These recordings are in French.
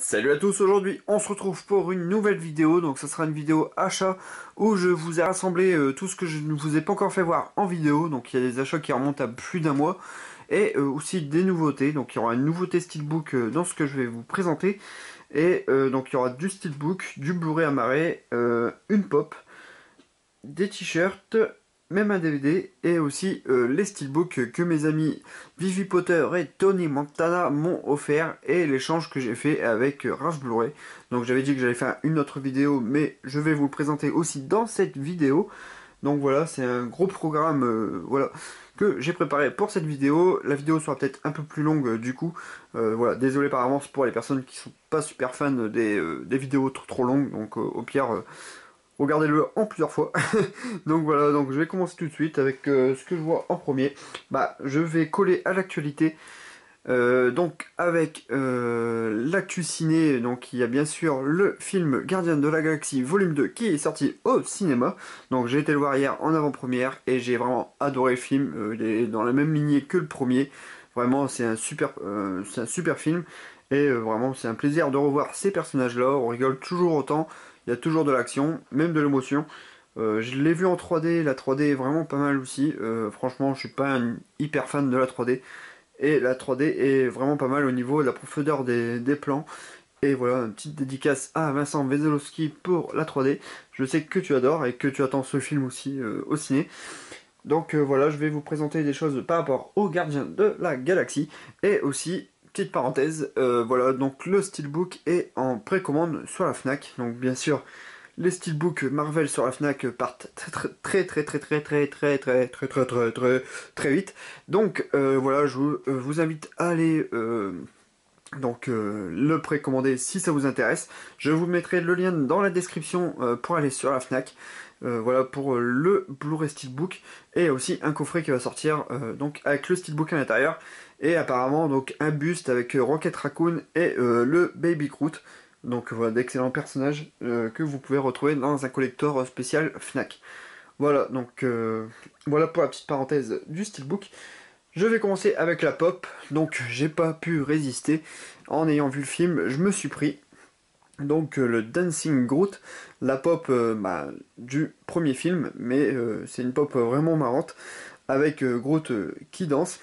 Salut à tous, aujourd'hui on se retrouve pour une nouvelle vidéo, donc ça sera une vidéo achat où je vous ai rassemblé tout ce que je ne vous ai pas encore fait voir en vidéo, donc il y a des achats qui remontent à plus d'un mois, et aussi des nouveautés, donc il y aura une nouveauté Steelbook dans ce que je vais vous présenter, et donc il y aura du Steelbook, du Blu-ray amarré, une pop, des t-shirts, même un DVD, et aussi les steelbooks que mes amis Vivi Potter et Tony Montana m'ont offert, et l'échange que j'ai fait avec Rage Blu-ray. Donc j'avais dit que j'allais faire une autre vidéo, mais je vais vous le présenter aussi dans cette vidéo. Donc voilà, c'est un gros programme voilà, que j'ai préparé pour cette vidéo. La vidéo sera peut-être un peu plus longue du coup. Voilà, désolé par avance pour les personnes qui sont pas super fans des vidéos trop longues. Donc au pire, regardez-le en plusieurs fois. Donc voilà, donc je vais commencer tout de suite avec ce que je vois en premier. Bah, je vais coller à l'actualité. Donc avec l'actu ciné, donc il y a bien sûr le film Gardien de la Galaxie volume 2 qui est sorti au cinéma. Donc j'ai été le voir hier en avant-première et j'ai vraiment adoré le film. Il est dans la même lignée que le premier. Vraiment c'est un super film. Et vraiment c'est un plaisir de revoir ces personnages-là. On rigole toujours autant. Il y a toujours de l'action, même de l'émotion. Je l'ai vu en 3D, la 3D est vraiment pas mal aussi. Franchement, je suis pas un hyper fan de la 3D. Et la 3D est vraiment pas mal au niveau de la profondeur des plans. Et voilà, une petite dédicace à Vincent Wesolowski pour la 3D. Je sais que tu adores et que tu attends ce film aussi au ciné. Donc voilà, je vais vous présenter des choses par rapport aux Gardiens de la Galaxie. Et aussi, petite parenthèse, voilà, donc le Steelbook est en précommande sur la Fnac. Donc bien sûr, les steelbooks Marvel sur la Fnac partent très vite. Donc voilà, je vous invite à aller le précommander si ça vous intéresse. Je vous mettrai le lien dans la description pour aller sur la Fnac. Voilà pour le Blu-ray Steelbook et aussi un coffret qui va sortir donc avec le Steelbook à l'intérieur et apparemment donc un buste avec Rocket Raccoon et le Baby Groot. Donc voilà, d'excellents personnages que vous pouvez retrouver dans un collector spécial Fnac. Voilà, donc voilà pour la petite parenthèse du Steelbook. Je vais commencer avec la pop, donc j'ai pas pu résister. En ayant vu le film, je me suis pris. Donc le Dancing Groot, la pop du premier film, mais c'est une pop vraiment marrante, avec Groot qui danse.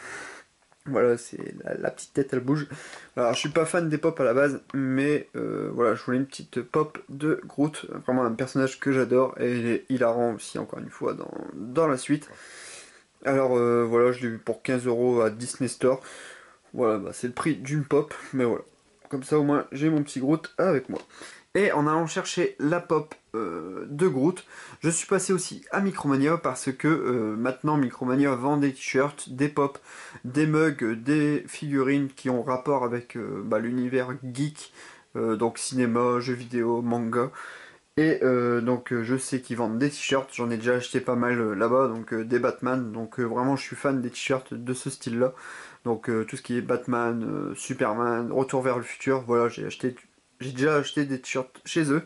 Voilà, c'est la petite tête, elle bouge. Alors, je suis pas fan des pop à la base, mais voilà, je voulais une petite pop de Groot. Vraiment un personnage que j'adore, et il est hilarant aussi, encore une fois, dans la suite. Alors, voilà, je l'ai vu pour 15 € à Disney Store. Voilà, bah, c'est le prix d'une pop, mais voilà. Comme ça, au moins, j'ai mon petit Groot avec moi. Et en allant chercher la pop de Groot, je suis passé aussi à Micromania parce que maintenant Micromania vend des t-shirts, des pop, des mugs, des figurines qui ont rapport avec l'univers geek, donc cinéma, jeux vidéo, manga. Et donc je sais qu'ils vendent des t-shirts, j'en ai déjà acheté pas mal là-bas, donc des Batman, donc vraiment je suis fan des t-shirts de ce style-là. Donc tout ce qui est Batman, Superman, Retour vers le futur, voilà, j'ai déjà acheté des t-shirts chez eux.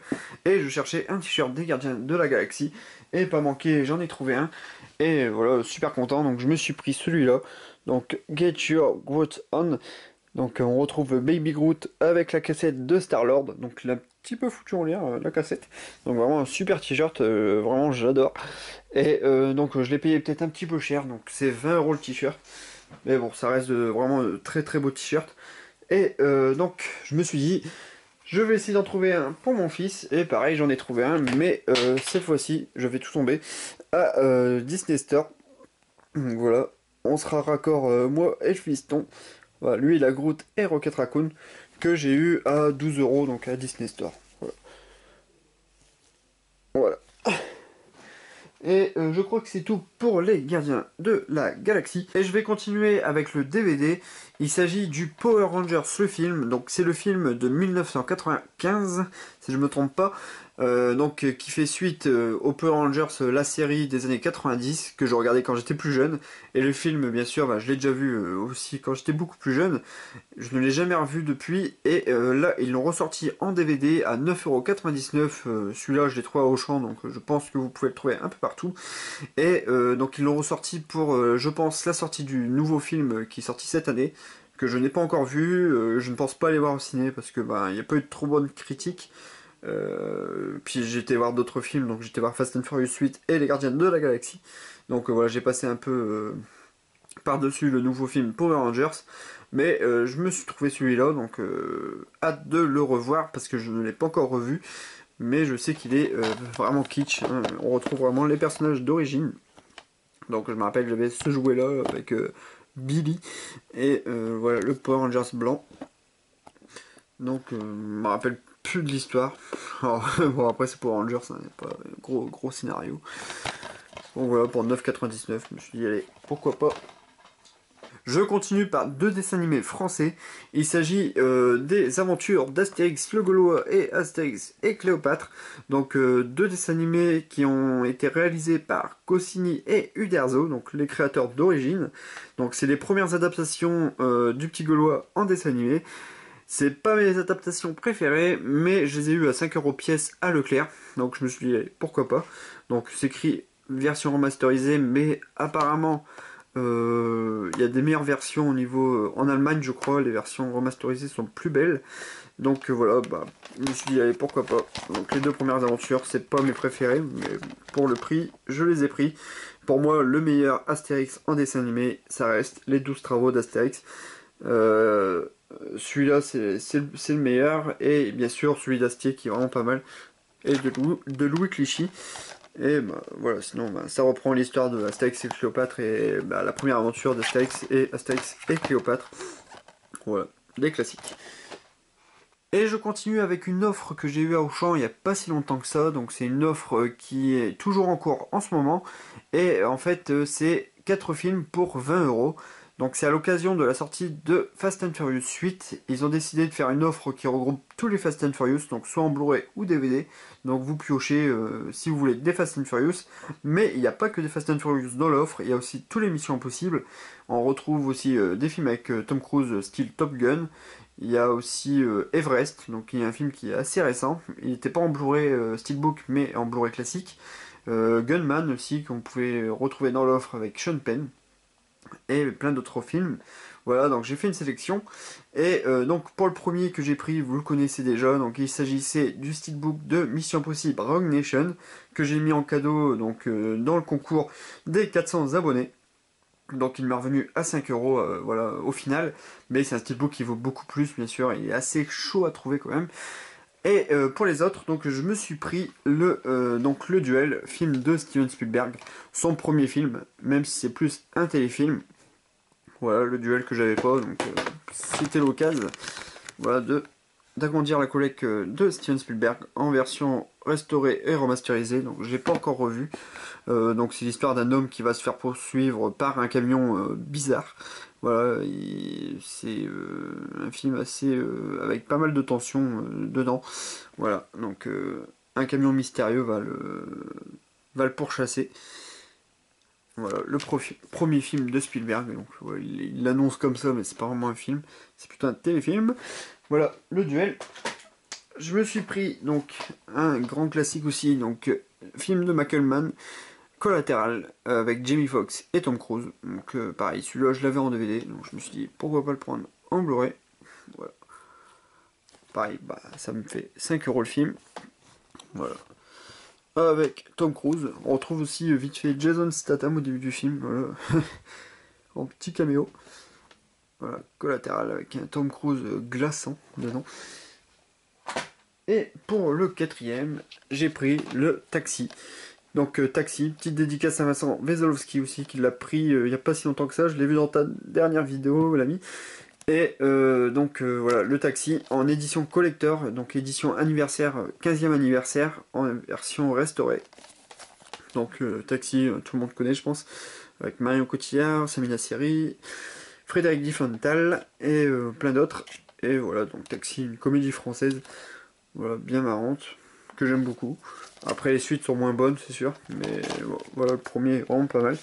Et je cherchais un t-shirt des Gardiens de la Galaxie, et pas manqué, j'en ai trouvé un. Et voilà, super content, donc je me suis pris celui-là. Donc Get Your Groot On. Donc on retrouve Baby Groot avec la cassette de Star-Lord, donc il a un petit peu foutu en l'air la cassette. Donc vraiment un super t-shirt, vraiment j'adore. Et donc je l'ai payé peut-être un petit peu cher, donc c'est 20 € le t-shirt. Mais bon, ça reste vraiment très très beau t-shirt. Et donc je me suis dit, je vais essayer d'en trouver un pour mon fils. Et pareil, j'en ai trouvé un, mais cette fois-ci, je vais tout tomber à Disney Store. Donc voilà, on sera raccord moi et le fiston. Voilà, lui il a Groot et Rocket Raccoon que j'ai eu à 12 € donc à Disney Store. Voilà. Voilà. Et je crois que c'est tout pour les Gardiens de la Galaxie. Et je vais continuer avec le DVD. Il s'agit du Power Rangers, le film. Donc c'est le film de 1995, si je me trompe pas. Qui fait suite au Power Rangers, la série des années 90, que je regardais quand j'étais plus jeune. Et le film, bien sûr, je l'ai déjà vu aussi quand j'étais beaucoup plus jeune. Je ne l'ai jamais revu depuis. Et là, ils l'ont ressorti en DVD à 9,99 €. Celui-là, je l'ai trouvé à Auchan, donc je pense que vous pouvez le trouver un peu partout. Et donc, ils l'ont ressorti pour, je pense, la sortie du nouveau film qui est sorti cette année, que je n'ai pas encore vu, je ne pense pas aller voir au ciné parce que il n'y a pas eu de trop bonnes critiques. Puis j'ai été voir d'autres films, donc j'étais voir Fast and Furious 8 et Les Gardiens de la Galaxie. Donc voilà, j'ai passé un peu par-dessus le nouveau film Power Rangers, mais je me suis trouvé celui-là, donc hâte de le revoir parce que je ne l'ai pas encore revu, mais je sais qu'il est vraiment kitsch, hein. On retrouve vraiment les personnages d'origine. Donc je me rappelle que j'avais ce jouet-là avec Billy et voilà le Power Rangers blanc. Donc je me rappelle plus de l'histoire. Bon après c'est Power Rangers, hein, pas un gros scénario. Donc voilà pour 9,99, je me suis dit allez pourquoi pas. Je continue par deux dessins animés français. Il s'agit des aventures d'Astérix le Gaulois et Astérix et Cléopâtre. Donc deux dessins animés qui ont été réalisés par Goscinny et Uderzo, donc les créateurs d'origine. Donc c'est les premières adaptations du Petit Gaulois en dessin animé. C'est pas mes adaptations préférées, mais je les ai eues à 5€ pièce à Leclerc. Donc je me suis dit allez, pourquoi pas. Donc c'est écrit version remasterisée, mais apparemment il y a des meilleures versions au niveau... en Allemagne, je crois, les versions remasterisées sont plus belles. Donc voilà, je me suis dit, allez, pourquoi pas. Donc les deux premières aventures, c'est pas mes préférées, mais pour le prix, je les ai pris. Pour moi, le meilleur Astérix en dessin animé, ça reste les 12 travaux d'Astérix. Celui-là, c'est le meilleur. Et bien sûr, celui d'Astier, qui est vraiment pas mal. Et de Louis Clichy. Et voilà, sinon ça reprend l'histoire de Astérix et Cléopâtre et la première aventure d'Astérix et Cléopâtre. Voilà, des classiques. Et je continue avec une offre que j'ai eue à Auchan il n'y a pas si longtemps que ça. Donc c'est une offre qui est toujours en cours en ce moment. Et en fait c'est 4 films pour 20€. Donc c'est à l'occasion de la sortie de Fast and Furious 8. Ils ont décidé de faire une offre qui regroupe tous les Fast and Furious, donc soit en Blu-ray ou DVD. Donc vous piochez si vous voulez des Fast and Furious. Mais il n'y a pas que des Fast and Furious dans l'offre, il y a aussi tous les Missions Impossibles. On retrouve aussi des films avec Tom Cruise style Top Gun. Il y a aussi Everest, donc il y a un film qui est assez récent. Il n'était pas en Blu-ray Steelbook, mais en Blu-ray classique. Gunman aussi, qu'on pouvait retrouver dans l'offre avec Sean Penn. Et plein d'autres films. Voilà, donc j'ai fait une sélection. Et donc pour le premier que j'ai pris, vous le connaissez déjà. Donc il s'agissait du steelbook de Mission Impossible Rogue Nation, que j'ai mis en cadeau donc, dans le concours des 400 abonnés. Donc il m'est revenu à 5€, voilà, au final. Mais c'est un steelbook qui vaut beaucoup plus, bien sûr. Il est assez chaud à trouver quand même. Et pour les autres, donc je me suis pris donc le Duel, film de Steven Spielberg, son premier film, même si c'est plus un téléfilm. Voilà, le Duel que j'avais pas, donc c'était l'occasion, voilà, d'agrandir la collecte de Steven Spielberg en version restaurée et remasterisée. Donc je l'ai pas encore revu. Donc c'est l'histoire d'un homme qui va se faire poursuivre par un camion bizarre. Voilà, c'est un film assez avec pas mal de tension dedans. Voilà, donc un camion mystérieux va le pourchasser. Voilà, le premier film de Spielberg. Donc ouais, il l'annonce comme ça, mais c'est pas vraiment un film, c'est plutôt un téléfilm. Voilà, le Duel. Je me suis pris donc un grand classique aussi, donc film de Michael Mann. Collatéral avec Jamie Foxx et Tom Cruise. Donc pareil, celui-là je l'avais en DVD, donc je me suis dit pourquoi pas le prendre en Blu-ray. Voilà. Pareil, ça me fait 5€ le film. Voilà. Avec Tom Cruise. On retrouve aussi vite fait Jason Statham au début du film. Voilà. En petit caméo. Voilà, Collatéral avec un Tom Cruise glaçant dedans. Et pour le quatrième, j'ai pris le Taxi. Donc Taxi, petite dédicace à Vincent Wesolowski aussi, qui l'a pris il n'y a pas si longtemps que ça, je l'ai vu dans ta dernière vidéo l'ami. Et donc voilà, le Taxi en édition collector, donc édition anniversaire, 15e anniversaire, en version restaurée. Donc Taxi, tout le monde connaît je pense, avec Marion Cotillard, Samina Seri, Frédéric Diffenthal et plein d'autres. Et voilà, donc Taxi, une comédie française, voilà, bien marrante, que j'aime beaucoup. Après les suites sont moins bonnes c'est sûr, mais voilà le premier est vraiment pas mal,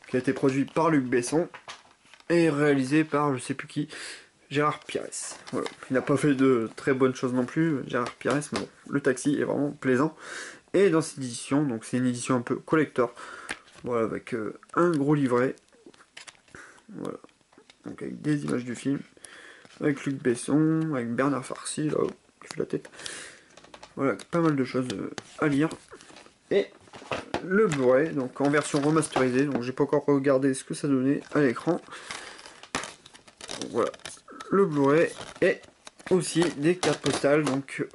qui a été produit par Luc Besson et réalisé par je sais plus qui, Gérard Pires. Voilà. Il n'a pas fait de très bonnes choses non plus, Gérard Pires, mais bon, le Taxi est vraiment plaisant. Et dans cette édition, donc c'est une édition un peu collector, voilà, avec un gros livret, voilà, donc avec des images du film. avec Luc Besson, avec Bernard Farcy, là, qui fait la tête. Voilà, pas mal de choses à lire. Et le Blu-ray, donc en version remasterisée, donc j'ai pas encore regardé ce que ça donnait à l'écran. Voilà, le Blu-ray et aussi des cartes postales, donc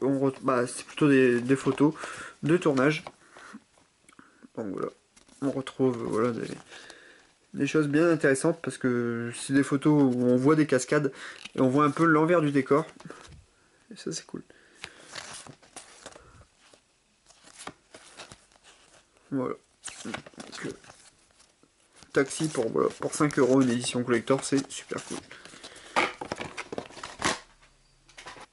c'est plutôt des photos de tournage. Donc voilà, on retrouve voilà, des choses bien intéressantes parce que c'est des photos où on voit des cascades et on voit un peu l'envers du décor. Et ça c'est cool. Voilà. Donc, Taxi pour, voilà, pour 5 € une édition collector, c'est super cool.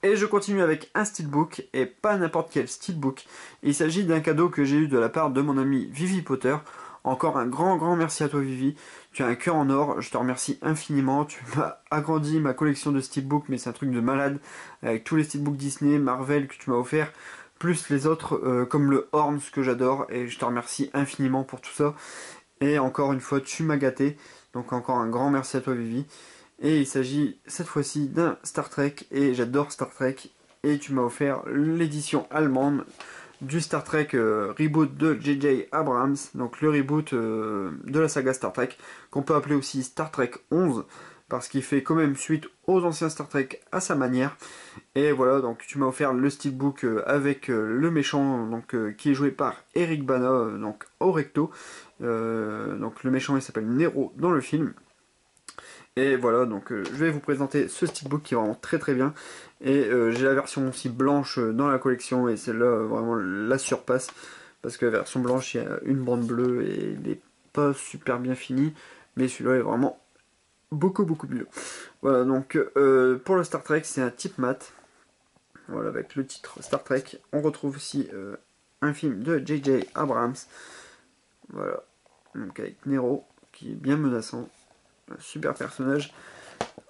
Et je continue avec un steelbook, et pas n'importe quel steelbook. Il s'agit d'un cadeau que j'ai eu de la part de mon ami Vivi Potter. Encore un grand merci à toi Vivi. Tu as un cœur en or, je te remercie infiniment. Tu m'as agrandi ma collection de steelbooks, mais c'est un truc de malade. Avec tous les steelbooks Disney, Marvel que tu m'as offert, plus les autres comme le Horns que j'adore. Et je te remercie infiniment pour tout ça. Et encore une fois, tu m'as gâté. Donc encore un grand merci à toi Vivi. Et il s'agit cette fois-ci d'un Star Trek, et j'adore Star Trek, et tu m'as offert l'édition allemande du Star Trek reboot de J.J. Abrams, donc le reboot de la saga Star Trek, qu'on peut appeler aussi Star Trek 11, parce qu'il fait quand même suite aux anciens Star Trek à sa manière. Et voilà, donc tu m'as offert le steelbook avec le méchant, donc qui est joué par Eric Bana, donc au recto. Donc le méchant il s'appelle Nero dans le film. Et voilà, donc je vais vous présenter ce steelbook qui est vraiment très bien. Et j'ai la version aussi blanche dans la collection, et celle-là vraiment la surpasse. Parce que la version blanche, il y a une bande bleue et il n'est pas super bien fini. Mais celui-là est vraiment beaucoup mieux. Voilà, donc pour le Star Trek, c'est un type mat. Voilà, avec le titre Star Trek. On retrouve aussi un film de J.J. Abrams. Voilà, donc avec Nero, qui est bien menaçant. Un super personnage.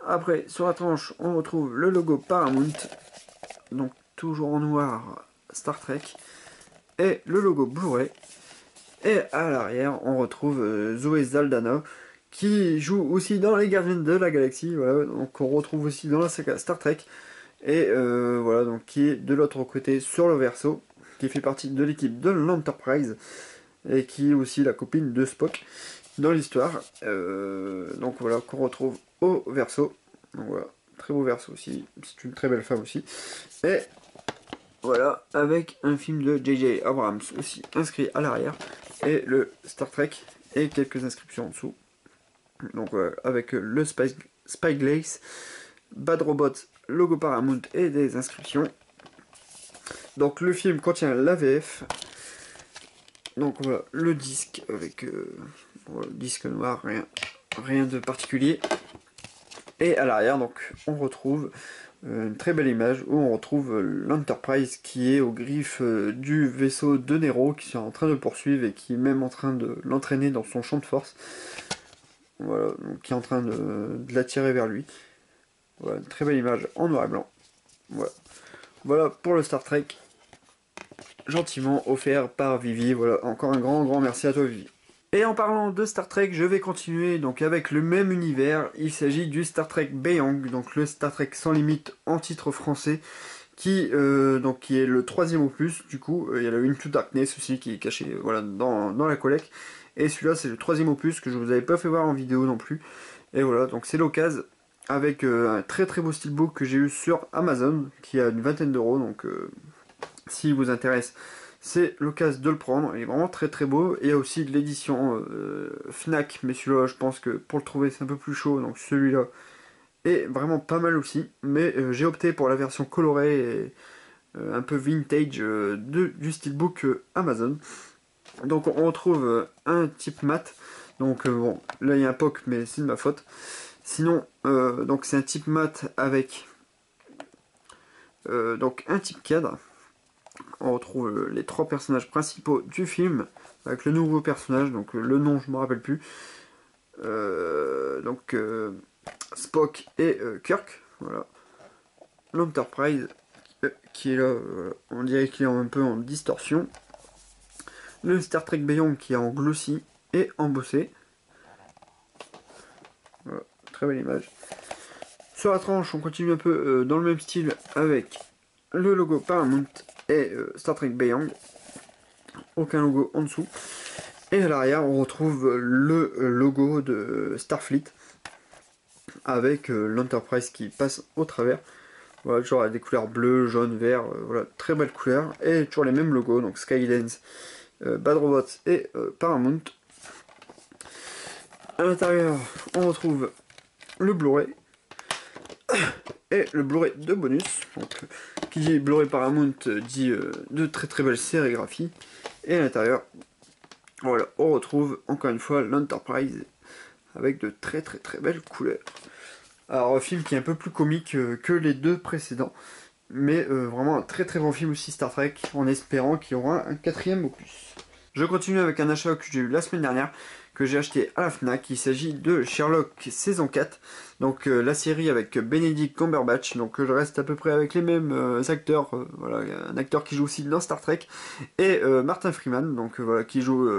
Après, sur la tranche, on retrouve le logo Paramount, donc toujours en noir, Star Trek, et le logo Blu-ray. Et à l'arrière, on retrouve Zoé Saldana, qui joue aussi dans Les Gardiens de la Galaxie, voilà, donc on retrouve aussi dans la saga Star Trek, et voilà, donc qui est de l'autre côté sur le verso, qui fait partie de l'équipe de l'Enterprise, et qui est aussi la copine de Spock dans l'histoire. Donc voilà, qu'on retrouve au verso. Donc voilà, très beau verso aussi, c'est une très belle femme aussi. Et voilà, avec un film de J.J. Abrams aussi inscrit à l'arrière, et le Star Trek, et quelques inscriptions en dessous. Donc voilà, avec le Spyglass, Bad Robot, logo Paramount et des inscriptions. Donc le film contient l'AVF. Donc voilà, le disque avec voilà, le disque noir, rien de particulier. Et à l'arrière, donc, on retrouve une très belle image où on retrouve l'Enterprise qui est aux griffes du vaisseau de Nero, qui est en train de le poursuivre et qui est même en train de l'entraîner dans son champ de force. Voilà, donc qui est en train de l'attirer vers lui. Voilà, une très belle image en noir et blanc. Voilà, voilà pour le Star Trek, gentiment offert par Vivi. Voilà, encore un grand merci à toi Vivi. Et en parlant de Star Trek, je vais continuer donc avec le même univers. Il s'agit du Star Trek Beyond, donc le Star Trek sans limite en titre français, qui est le 3e opus. Du coup, il y a le Into Darkness aussi qui est caché voilà, dans la collecte. Et celui-là, c'est le 3e opus que je vous avais pas fait voir en vidéo non plus. Et voilà, donc c'est l'occasion avec un très beau steelbook que j'ai eu sur Amazon, qui a une vingtaine d'euros. Donc s'il vous intéresse, c'est l'occasion de le prendre, il est vraiment très beau. Et il y a aussi de l'édition Fnac, mais celui-là je pense que pour le trouver c'est un peu plus chaud, donc celui-là est vraiment pas mal aussi. Mais j'ai opté pour la version colorée et un peu vintage du steelbook Amazon. Donc on retrouve un type mat, donc bon, là il y a un POC mais c'est de ma faute. Sinon, donc c'est un type mat avec donc un type cadre. On retrouve les 3 personnages principaux du film, avec le nouveau personnage, donc le nom je me rappelle plus. Donc Spock et Kirk, voilà. L'Enterprise qui est là, on dirait qu'il est un peu en distorsion. Le Star Trek Beyond qui est en glossy et embossé. Voilà, très belle image. Sur la tranche, on continue un peu dans le même style avec le logo Paramount et Star Trek Beyond. Aucun logo en dessous. Et à l'arrière, on retrouve le logo de Starfleet avec l'Enterprise qui passe au travers. Voilà, genre des couleurs bleues, jaune, vert, voilà, très belles couleurs. Et toujours les mêmes logos, donc Skydance, Bad Robots et Paramount. À l'intérieur, on retrouve le Blu-ray et le Blu-ray de bonus. Donc, qui dit Blu-ray Paramount dit de très très belles sérigraphies. Et à l'intérieur, voilà, on retrouve encore une fois l'Enterprise avec de très très très belles couleurs. Alors, un film qui est un peu plus comique que les deux précédents, mais vraiment un très très bon film aussi Star Trek, en espérant qu'il y aura un 4e opus. Je continue avec un achat que j'ai eu la semaine dernière, que j'ai acheté à la Fnac. Il s'agit de Sherlock saison 4, donc la série avec Benedict Cumberbatch, donc je reste à peu près avec les mêmes acteurs, voilà, un acteur qui joue aussi dans Star Trek, et Martin Freeman, donc voilà, qui joue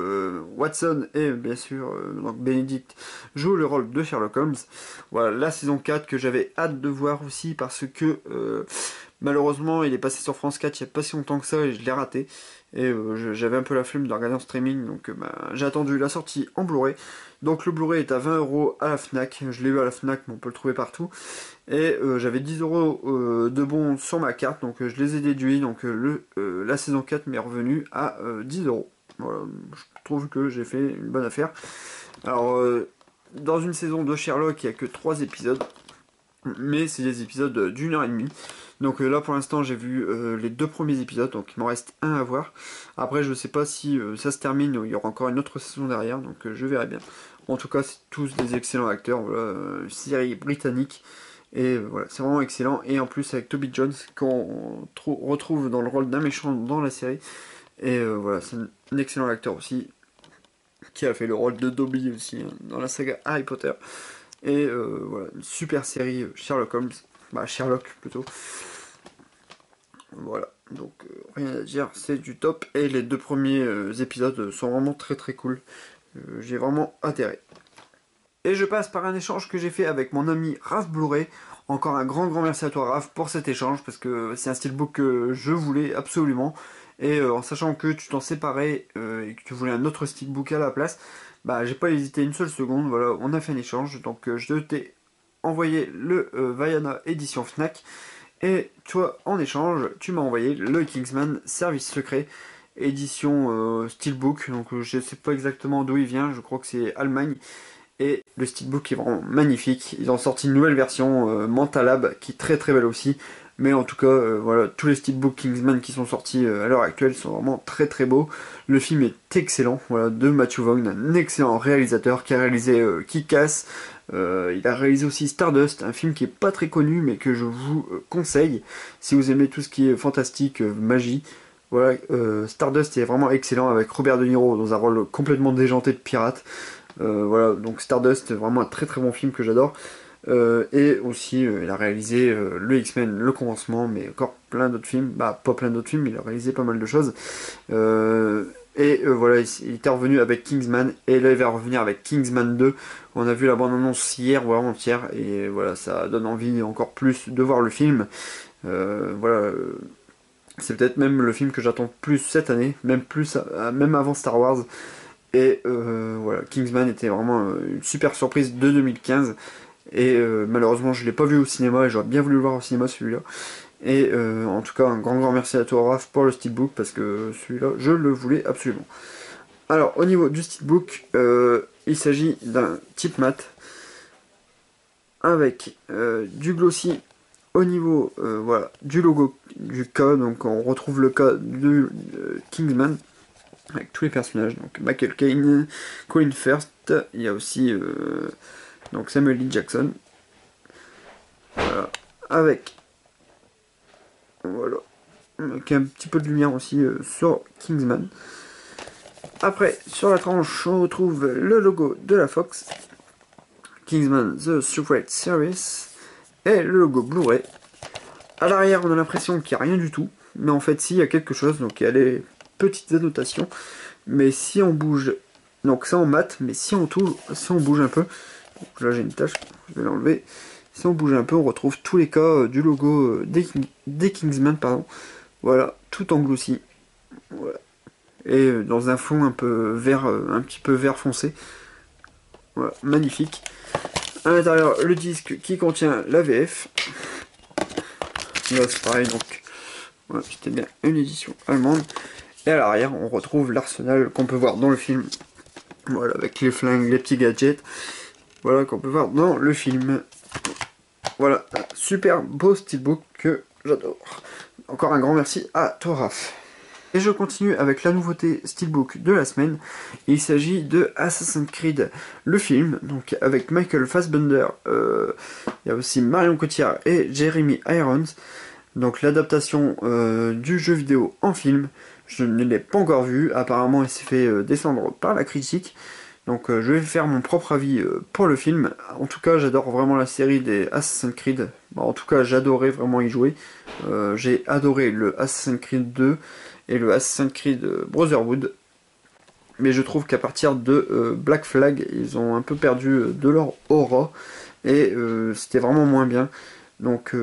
Watson, et bien sûr, donc Benedict joue le rôle de Sherlock Holmes. Voilà, la saison 4 que j'avais hâte de voir aussi, parce que malheureusement il est passé sur France 4 il n'y a pas si longtemps que ça, et je l'ai raté. Et j'avais un peu la flemme de regarder en streaming, donc j'ai attendu la sortie en Blu-ray. Donc le Blu-ray est à 20 € à la Fnac, je l'ai eu à la Fnac, mais on peut le trouver partout. Et j'avais 10 € de bons sur ma carte, donc je les ai déduits. Donc la saison 4 m'est revenue à 10 €. Voilà, je trouve que j'ai fait une bonne affaire. Alors, dans une saison de Sherlock, il n'y a que 3 épisodes, mais c'est des épisodes d'1h30. Donc là pour l'instant j'ai vu les 2 premiers épisodes, donc il m'en reste un à voir. Après je sais pas si ça se termine ou il y aura encore une autre saison derrière, donc je verrai bien. En tout cas c'est tous des excellents acteurs, voilà, série britannique, et voilà, c'est vraiment excellent. Et en plus avec Toby Jones qu'on retrouve dans le rôle d'un méchant dans la série. Et voilà, c'est un excellent acteur aussi, qui a fait le rôle de Dobby aussi hein, dans la saga Harry Potter. Et voilà, une super série Sherlock Holmes, bah Sherlock plutôt. Voilà, donc rien à dire, c'est du top. Et les 2 premiers épisodes sont vraiment très très cool. J'ai vraiment adhéré. Et je passe par un échange que j'ai fait avec mon ami Raph Blu-ray. Encore un grand merci à toi Raph pour cet échange, parce que c'est un steelbook que je voulais absolument. Et en sachant que tu t'en séparais et que tu voulais un autre steelbook à la place, bah j'ai pas hésité une seule seconde. Voilà, on a fait un échange, donc je t'ai envoyé le Vaiana édition Fnac. Et toi, en échange, tu m'as envoyé le Kingsman Service Secret, édition Steelbook. Donc je sais pas exactement d'où il vient, je crois que c'est Allemagne. Et le Steelbook est vraiment magnifique. Ils ont sorti une nouvelle version Mentalab qui est très très belle aussi. Mais en tout cas, voilà, tous les Steelbook Kingsman qui sont sortis à l'heure actuelle sont vraiment très très beaux. Le film est excellent, voilà, de Matthew Vaughn, un excellent réalisateur qui a réalisé Kick-Ass. Il a réalisé aussi Stardust, un film qui est pas très connu mais que je vous conseille si vous aimez tout ce qui est fantastique, magie. Voilà, Stardust est vraiment excellent avec Robert De Niro dans un rôle complètement déjanté de pirate. Voilà, donc Stardust, vraiment un très très bon film que j'adore. Et aussi, il a réalisé le X-Men, le commencement, mais encore plein d'autres films. Bah, pas plein d'autres films, il a réalisé pas mal de choses. Voilà, il était revenu avec Kingsman, et là il va revenir avec Kingsman 2. On a vu la bande-annonce hier ou avant-hier, et voilà, ça donne envie encore plus de voir le film. Voilà, c'est peut-être même le film que j'attends plus cette année, même plus, même avant Star Wars. Et voilà, Kingsman était vraiment une super surprise de 2015. Et malheureusement je l'ai pas vu au cinéma, et j'aurais bien voulu le voir au cinéma celui-là. Et en tout cas un grand merci à toi Raph pour le steelbook, parce que celui-là je le voulais absolument. Alors au niveau du steelbook, il s'agit d'un type mat avec du glossy au niveau voilà, du logo du K. Donc on retrouve le K de Kingsman avec tous les personnages, donc Michael Caine, Colin Firth, il y a aussi donc Samuel L. Jackson, voilà, avec voilà, avec un petit peu de lumière aussi sur Kingsman. Après, sur la tranche, on retrouve le logo de la Fox, Kingsman The Secret Service, et le logo Blu-ray. À l'arrière, on a l'impression qu'il n'y a rien du tout, mais en fait, si, il y a quelque chose. Donc, il y a les petites annotations, mais si on bouge, donc ça en mat, mais si on bouge un peu, donc là j'ai une tâche, je vais l'enlever, Si on bouge un peu, on retrouve tous les cas du logo des Kingsman, pardon. Voilà, tout englouti. Voilà. Et dans un fond un peu vert, un petit peu vert foncé. Voilà, magnifique. À l'intérieur, le disque qui contient la VF. Là, c'est pareil, donc voilà, c'était bien une édition allemande. Et à l'arrière, on retrouve l'arsenal qu'on peut voir dans le film. Voilà, avec les flingues, les petits gadgets. Voilà, qu'on peut voir dans le film. Voilà, un super beau steelbook que j'adore. Encore un grand merci à toi, Raph. Et je continue avec la nouveauté steelbook de la semaine. Il s'agit de Assassin's Creed, le film, donc avec Michael Fassbender. Il y a aussi Marion Cotillard et Jeremy Irons. Donc l'adaptation du jeu vidéo en film. Je ne l'ai pas encore vu. Apparemment, il s'est fait descendre par la critique. Donc je vais faire mon propre avis pour le film. En tout cas, j'adore vraiment la série des Assassin's Creed. Bon, en tout cas, j'adorais vraiment y jouer. J'ai adoré le Assassin's Creed 2 et le Assassin's Creed Brotherhood. Mais je trouve qu'à partir de Black Flag, ils ont un peu perdu de leur aura. Et c'était vraiment moins bien. Donc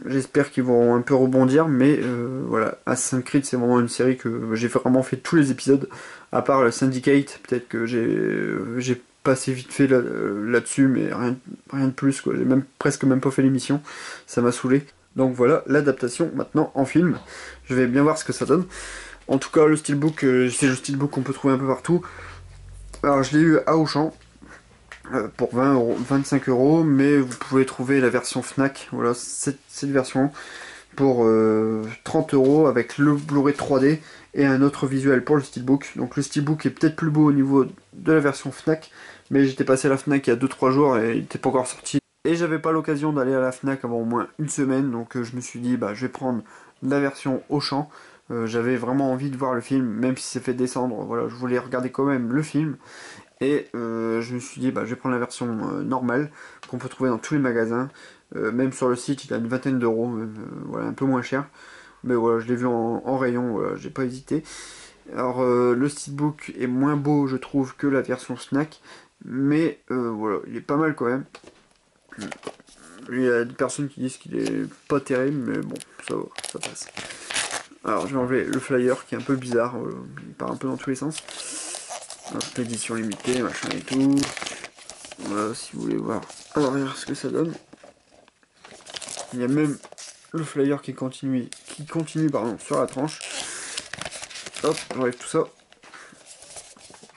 j'espère qu'ils vont un peu rebondir, mais voilà, Assassin's Creed c'est vraiment une série que j'ai vraiment fait tous les épisodes, à part le Syndicate, peut-être que j'ai passé vite fait là-dessus, mais rien de plus, quoi. J'ai presque même pas fait l'émission, ça m'a saoulé. Donc voilà, l'adaptation maintenant en film, je vais bien voir ce que ça donne. En tout cas, le steelbook, c'est le steelbook qu'on peut trouver un peu partout. Alors je l'ai eu à Auchan, pour 20 euros, 25 euros, mais vous pouvez trouver la version Fnac, voilà, cette version, pour 30 euros avec le Blu-ray 3D et un autre visuel pour le steelbook. Donc le steelbook est peut-être plus beau au niveau de la version Fnac, mais j'étais passé à la Fnac il y a 2-3 jours et il n'était pas encore sorti. Et j'avais pas l'occasion d'aller à la Fnac avant au moins une semaine, donc je me suis dit, bah, je vais prendre la version Auchan. J'avais vraiment envie de voir le film, même si c'est fait descendre, voilà, je voulais regarder quand même le film. Et je me suis dit, bah, je vais prendre la version normale qu'on peut trouver dans tous les magasins. Même sur le site, il a une vingtaine d'euros, voilà, un peu moins cher. Mais voilà, je l'ai vu en rayon, voilà, j'ai pas hésité. Alors, le steelbook est moins beau, je trouve, que la version Snack. Mais voilà, il est pas mal quand même. Il y a des personnes qui disent qu'il est pas terrible, mais bon, ça va, ça passe. Alors, je vais enlever le flyer qui est un peu bizarre, il part un peu dans tous les sens. L'édition limitée, machin et tout. Voilà, si vous voulez voir à l'arrière ce que ça donne. Il y a même le flyer qui continue pardon, sur la tranche. Hop, j'enlève tout ça.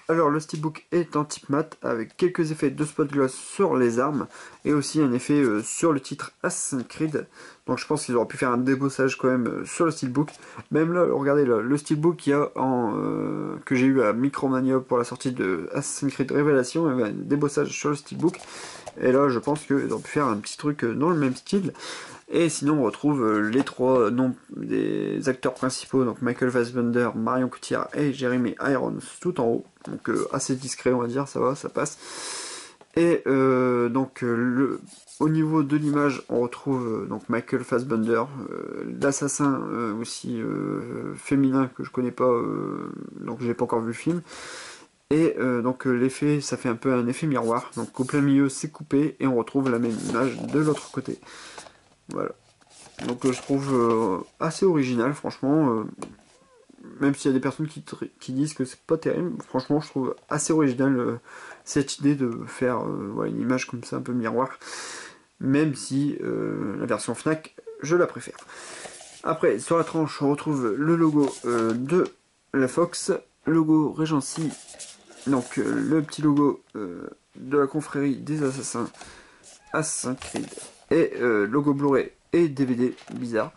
Alors le steelbook est en type mat avec quelques effets de spot gloss sur les armes et aussi un effet sur le titre Assassin's Creed. Donc je pense qu'ils auraient pu faire un débossage quand même sur le steelbook. Même là, regardez là, le steelbook qu'il y a que j'ai eu à Micromania pour la sortie de Assassin's Creed Révélation, il y avait un débossage sur le steelbook. Et là je pense qu'ils auraient pu faire un petit truc dans le même style. Et sinon on retrouve les trois noms des acteurs principaux, donc Michael Fassbender, Marion Cotillard et Jeremy Irons tout en haut. Donc assez discret on va dire, ça va, ça passe. Et donc au niveau de l'image on retrouve donc Michael Fassbender, l'assassin aussi féminin que je connais pas, donc j'ai pas encore vu le film. Et donc l'effet, ça fait un peu un effet miroir, donc au plein milieu c'est coupé et on retrouve la même image de l'autre côté. Voilà. Donc je trouve assez original, franchement. Même s'il y a des personnes qui disent que c'est pas terrible, franchement je trouve assez original cette idée de faire une image comme ça, un peu miroir. Même si la version Fnac, je la préfère. Après, sur la tranche, on retrouve le logo de la Fox, logo Regency, donc le petit logo de la confrérie des assassins, Assassin's Creed, et logo Blu-ray et DVD, bizarre.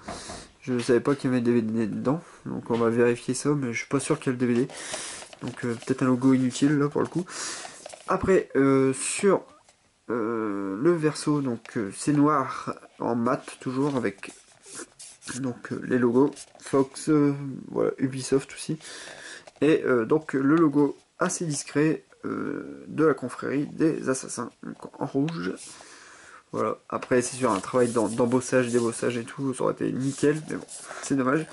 Je ne savais pas qu'il y avait DVD dedans, donc on va vérifier ça, mais je suis pas sûr qu'il y ait le DVD. Donc peut-être un logo inutile là pour le coup. Après, sur le verso, donc c'est noir en mat toujours avec donc les logos Fox, voilà, Ubisoft aussi. Et donc le logo assez discret de la confrérie des assassins, donc en rouge. Voilà, après c'est sûr un travail d'embossage, débossage et tout, ça aurait été nickel, mais bon, c'est dommage.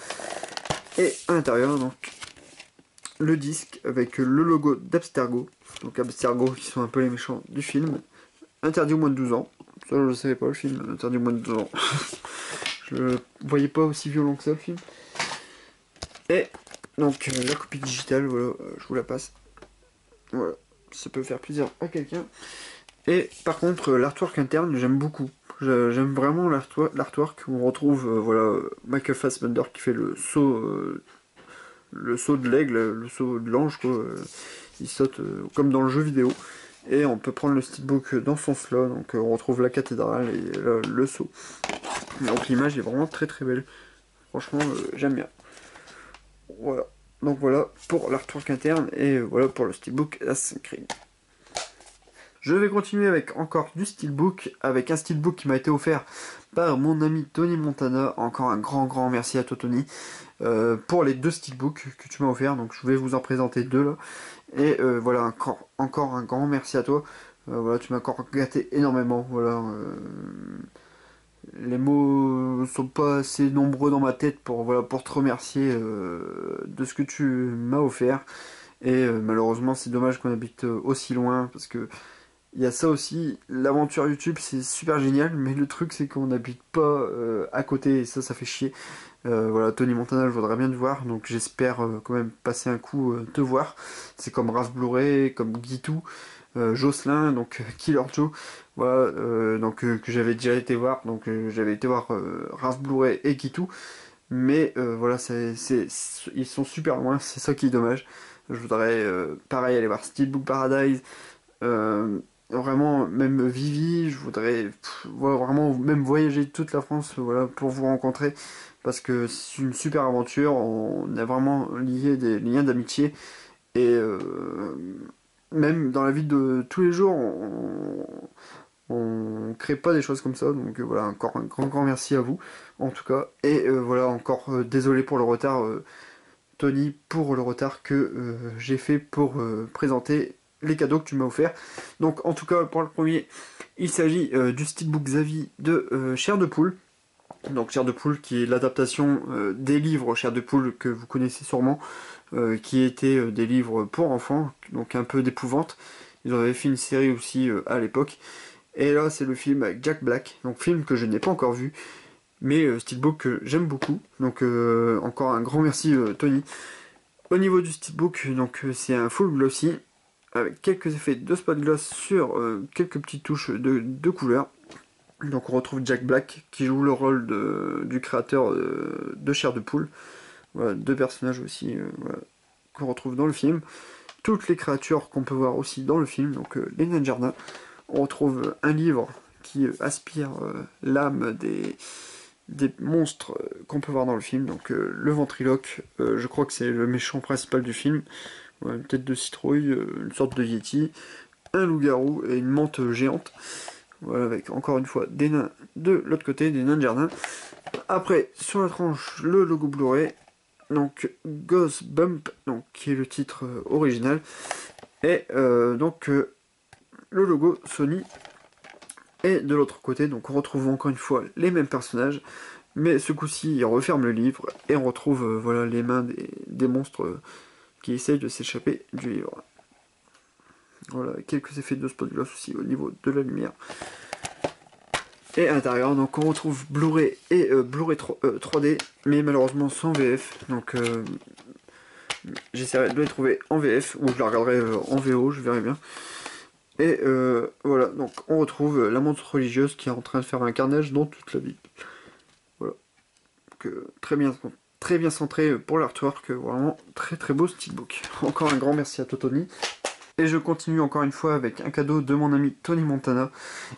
Et à l'intérieur, donc, le disque avec le logo d'Abstergo. Donc Abstergo qui sont un peu les méchants du film. Interdit au moins de 12 ans. Ça, je ne savais pas, le film interdit moins de 2 ans. Je voyais pas aussi violent que ça, le film. Et donc, la copie digitale, voilà, je vous la passe. Voilà, ça peut faire plaisir à quelqu'un. Et par contre, l'artwork interne, j'aime beaucoup. J'aime vraiment l'artwork où on retrouve voilà, Michael Fassbender qui fait le saut de l'aigle, le saut de l'ange, quoi. Il saute comme dans le jeu vidéo. Et on peut prendre le steelbook dans ce sens-là. Donc on retrouve la cathédrale et le saut. Donc l'image est vraiment très très belle. Franchement, j'aime bien. Voilà. Donc voilà pour l'artwork interne et voilà pour le steelbook Assassin's Creed. Je vais continuer avec encore du steelbook, avec un steelbook qui m'a été offert par mon ami Tony Montana. Encore un grand merci à toi Tony pour les 2 steelbooks que tu m'as offert. Donc je vais vous en présenter 2 là. Et voilà, encore un grand merci à toi. Voilà, tu m'as encore gâté énormément. Voilà, les mots sont pas assez nombreux dans ma tête pour, voilà, pour te remercier de ce que tu m'as offert. Et malheureusement, c'est dommage qu'on habite aussi loin parce que il y a ça aussi. L'aventure YouTube, c'est super génial, mais le truc, c'est qu'on n'habite pas à côté et ça fait chier. Voilà, Tony Montana, je voudrais bien te voir, donc j'espère quand même passer un coup te voir. C'est comme Raph Blu-ray, comme Guitou, Jocelyn, donc Killer Joe, voilà, donc que j'avais déjà été voir, donc j'avais été voir Raph Blu-ray et Guitou, mais voilà, ils sont super loin, c'est ça qui est dommage. Je voudrais pareil aller voir Steelbook Paradise, vraiment même Vivi, je voudrais voilà, vraiment même voyager toute la France, voilà, pour vous rencontrer parce que c'est une super aventure, on a vraiment lié des liens d'amitié et même dans la vie de tous les jours on crée pas des choses comme ça, donc voilà, encore un grand merci à vous en tout cas, et voilà, encore désolé pour le retard Tony, pour le retard que j'ai fait pour présenter les cadeaux que tu m'as offerts. Donc en tout cas pour le premier, il s'agit du steelbook Xavi de Chair de Poule. Donc Chair de Poule qui est l'adaptation des livres Chair de Poule que vous connaissez sûrement, qui étaient des livres pour enfants, donc un peu d'épouvante. Ils avaient fait une série aussi à l'époque. Et là c'est le film avec Jack Black, donc film que je n'ai pas encore vu, mais steelbook que j'aime beaucoup. Donc encore un grand merci Tony. Au niveau du steelbook, donc c'est un full glossy avec quelques effets de spot gloss sur quelques petites touches de couleur. Donc on retrouve Jack Black qui joue le rôle du créateur de Chair de Poule. Voilà, 2 personnages aussi voilà, qu'on retrouve dans le film. Toutes les créatures qu'on peut voir aussi dans le film, donc les nains de jardin. On retrouve un livre qui aspire l'âme des monstres qu'on peut voir dans le film. Donc le ventriloque, je crois que c'est le méchant principal du film. Ouais, une tête de citrouille, une sorte de yeti, un loup-garou et une menthe géante. Voilà, avec encore une fois des nains de l'autre côté, des nains de jardin. Après, sur la tranche, le logo Blu-ray, donc Ghost Bump, donc, qui est le titre original, et donc le logo Sony. Et de l'autre côté, donc on retrouve encore une fois les mêmes personnages, mais ce coup-ci, il referme le livre, et on retrouve voilà, les mains des monstres qui essayent de s'échapper du livre. Voilà, quelques effets de spot gloss aussi au niveau de la lumière. Et à l'intérieur, donc on retrouve Blu-ray et Blu-ray 3D, mais malheureusement sans VF. Donc j'essaierai de les trouver en VF, ou je la regarderai en VO, je verrai bien. Et voilà, donc on retrouve la montre religieuse qui est en train de faire un carnage dans toute la ville. Voilà. Donc très bien centré pour l'artwork, vraiment très beau steelbook. Encore un grand merci à Totoni. Et je continue encore une fois avec un cadeau de mon ami Tony Montana.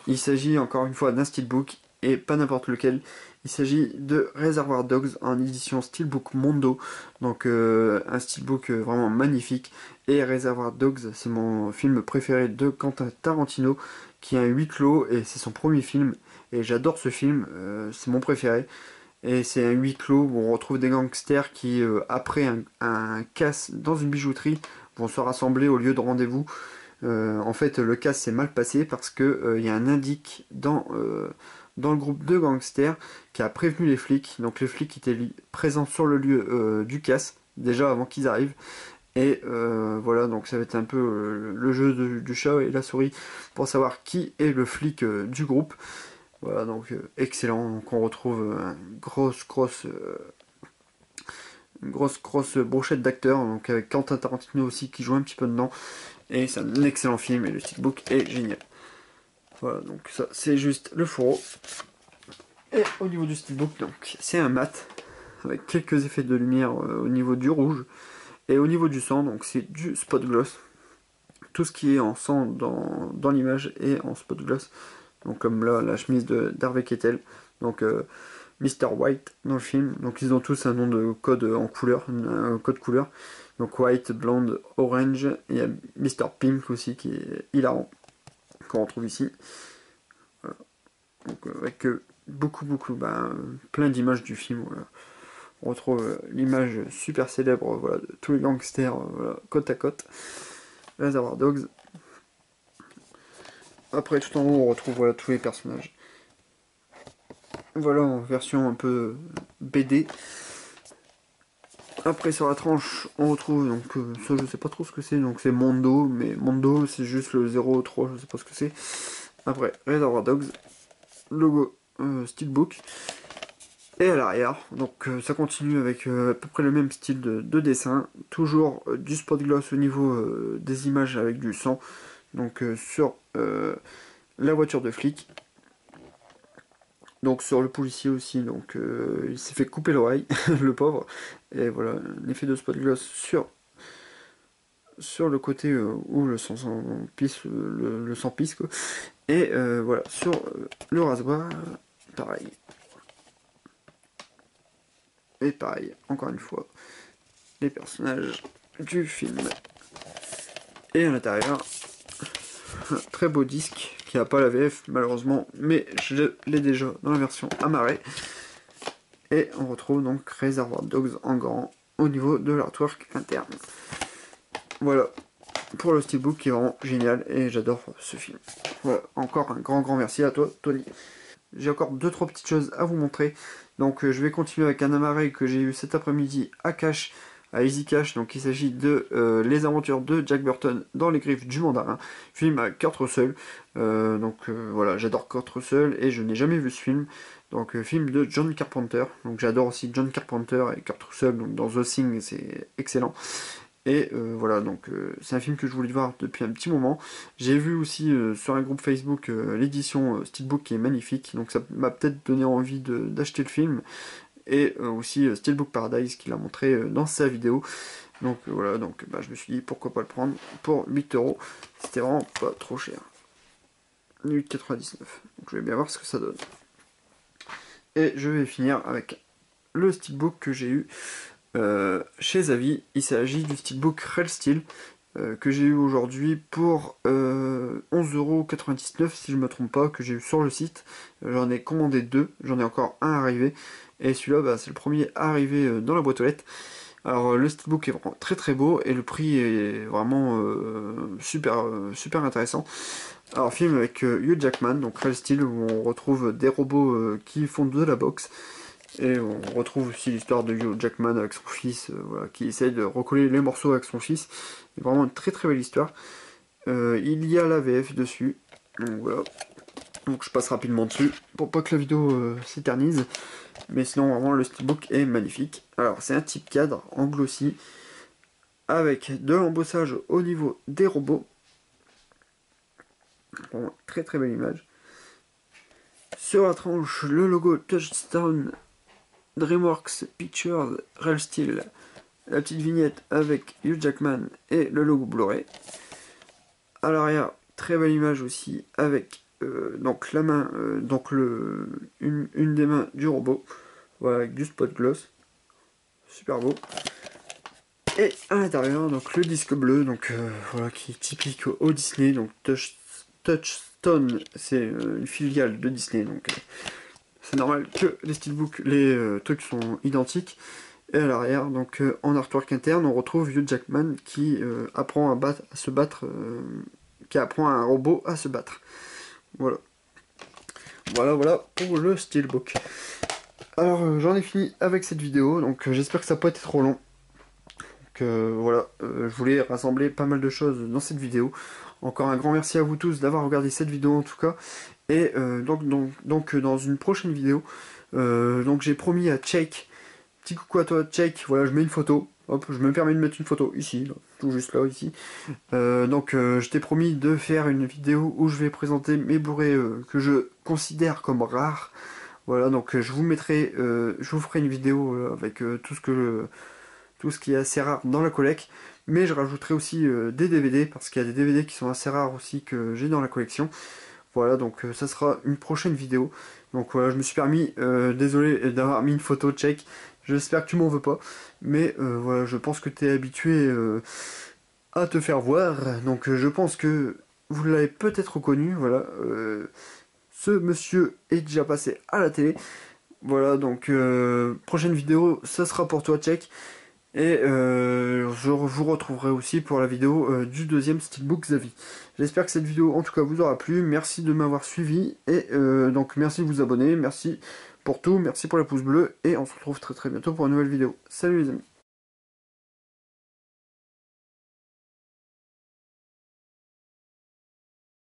Il s'agit encore une fois d'un steelbook, et pas n'importe lequel. Il s'agit de Reservoir Dogs en édition Steelbook Mondo. Donc un steelbook vraiment magnifique. Et Reservoir Dogs, c'est mon film préféré de Quentin Tarantino, qui a un huis clos, et c'est son premier film. Et j'adore ce film, c'est mon préféré. Et c'est un huis clos où on retrouve des gangsters qui, après un casse dans une bijouterie, vont se rassembler au lieu de rendez-vous. En fait, le casse s'est mal passé parce que y a un indique dans le groupe de gangsters qui a prévenu les flics. Donc les flics étaient présents sur le lieu du casse, déjà avant qu'ils arrivent. Et voilà, donc ça va être un peu le jeu du chat et la souris pour savoir qui est le flic du groupe. Voilà, donc excellent. Donc on retrouve une grosse brochette d'acteurs, donc avec Quentin Tarantino aussi qui joue un petit peu dedans. Et c'est un excellent film et le steelbook est génial. Voilà, donc ça c'est juste le fourreau. Et au niveau du steelbook, donc c'est un mat avec quelques effets de lumière au niveau du rouge. Et au niveau du sang, donc c'est du spot gloss. Tout ce qui est en sang dans l'image est en spot gloss. Donc comme là, la chemise d'Harvey Keitel. Donc Mr. White dans le film. Donc ils ont tous un nom de code en couleur, un code couleur. Donc White, Blonde, Orange. Il y a Mr. Pink aussi qui est hilarant, qu'on retrouve ici. Voilà. Donc avec beaucoup, plein d'images du film. Voilà. On retrouve l'image super célèbre voilà, de tous les gangsters voilà, côte à côte. Reservoir Dogs. Après, tout en haut, on retrouve voilà, tous les personnages. Voilà, en version un peu BD. Après, sur la tranche, on retrouve, donc ça, je sais pas trop ce que c'est, donc c'est Mondo, mais Mondo, c'est juste le 03, je sais pas ce que c'est. Après, Reservoir Dogs, logo Steelbook. Et à l'arrière, donc ça continue avec à peu près le même style de dessin, toujours du spot gloss au niveau des images avec du sang, donc sur la voiture de flic, donc sur le policier aussi, donc il s'est fait couper l'oreille, le pauvre, et voilà, un effet de spot gloss sur le côté où le sang pisse, le sang pisse quoi, et voilà, sur le rasoir, pareil. Et pareil, encore une fois, les personnages du film. Et à l'intérieur, un très beau disque qui n'a pas la VF malheureusement, mais je l'ai déjà dans la version amarrée. Et on retrouve donc Reservoir Dogs en grand au niveau de l'artwork interne. Voilà pour le steelbook qui est vraiment génial et j'adore ce film. Voilà, encore un grand merci à toi Tony. J'ai encore 2-3 petites choses à vous montrer. Donc je vais continuer avec un amarré que j'ai eu cet après-midi à Cash, à Easy Cash. Donc il s'agit de Les aventures de Jack Burton dans les griffes du mandarin. Film à Kurt Russell. Voilà, j'adore Kurt Russell et je n'ai jamais vu ce film. Donc film de John Carpenter. Donc j'adore aussi John Carpenter et Kurt Russell. Donc dans The Thing c'est excellent. Et voilà, donc c'est un film que je voulais voir depuis un petit moment. J'ai vu aussi sur un groupe Facebook l'édition Steelbook qui est magnifique, donc ça m'a peut-être donné envie d'acheter le film. Et aussi Steelbook Paradise qui l'a montré dans sa vidéo. Donc voilà, donc je me suis dit pourquoi pas le prendre pour 8€. C'était vraiment pas trop cher. 8,99. Donc je vais bien voir ce que ça donne. Et je vais finir avec le Steelbook que j'ai eu chez Zavi. Il s'agit du Steelbook Real Steel que j'ai eu aujourd'hui pour 11,99€ si je me trompe pas, que j'ai eu sur le site. J'en ai commandé 2, j'en ai encore un arrivé. Et celui-là, c'est le premier à arriver dans la boîte aux lettres. Alors le Steelbook est vraiment très beau et le prix est vraiment super intéressant. Alors film avec Hugh Jackman, donc Real Steel, où on retrouve des robots qui font de la boxe. Et on retrouve aussi l'histoire de Hugh Jackman avec son fils, voilà, qui essaye de recoller les morceaux avec son fils. C'est vraiment une très belle histoire. Il y a la VF dessus, donc voilà. Donc je passe rapidement dessus pour pas que la vidéo s'éternise. Mais sinon vraiment le steelbook est magnifique. Alors c'est un type cadre en glossy avec de l'embossage au niveau des robots. Bon, très belle image. Sur la tranche, le logo Touchstone DreamWorks Pictures Real Steel, la petite vignette avec Hugh Jackman et le logo Blu-ray. À l'arrière, très belle image aussi avec donc la main, une des mains du robot, voilà, avec du spot gloss, super beau. Et à l'intérieur, donc le disque bleu, donc voilà, qui est typique au Disney, donc Touchstone, c'est une filiale de Disney, donc c'est normal que les steelbooks, les trucs sont identiques. Et à l'arrière, donc en artwork interne, on retrouve Hugh Jackman qui apprend à se battre, qui apprend à un robot à se battre. Voilà. Voilà pour le steelbook. Alors j'en ai fini avec cette vidéo, donc j'espère que ça n'a pas été trop long. Donc voilà, je voulais rassembler pas mal de choses dans cette vidéo. Encore un grand merci à vous tous d'avoir regardé cette vidéo en tout cas. Et donc dans une prochaine vidéo, donc j'ai promis à Cheik, petit coucou à toi Cheik, voilà je mets une photo, hop je me permets de mettre une photo ici, là, tout juste là ici. Je t'ai promis de faire une vidéo où je vais présenter mes Blu-ray que je considère comme rares. Voilà donc je vous ferai une vidéo avec tout ce qui est assez rare dans la collecte. Mais je rajouterai aussi des DVD, parce qu'il y a des DVD qui sont assez rares aussi que j'ai dans la collection. Voilà, donc ça sera une prochaine vidéo. Donc voilà, je me suis permis, désolé d'avoir mis une photo check. J'espère que tu m'en veux pas. Mais voilà, je pense que tu es habitué à te faire voir. Donc je pense que vous l'avez peut-être reconnu. Voilà, ce monsieur est déjà passé à la télé. Voilà, donc prochaine vidéo, ça sera pour toi, check. Et je vous retrouverai aussi pour la vidéo du deuxième Steelbook Xavi. J'espère que cette vidéo en tout cas vous aura plu. Merci de m'avoir suivi. Et donc merci de vous abonner. Merci pour tout. Merci pour les pouces bleus. Et on se retrouve très très bientôt pour une nouvelle vidéo. Salut les amis.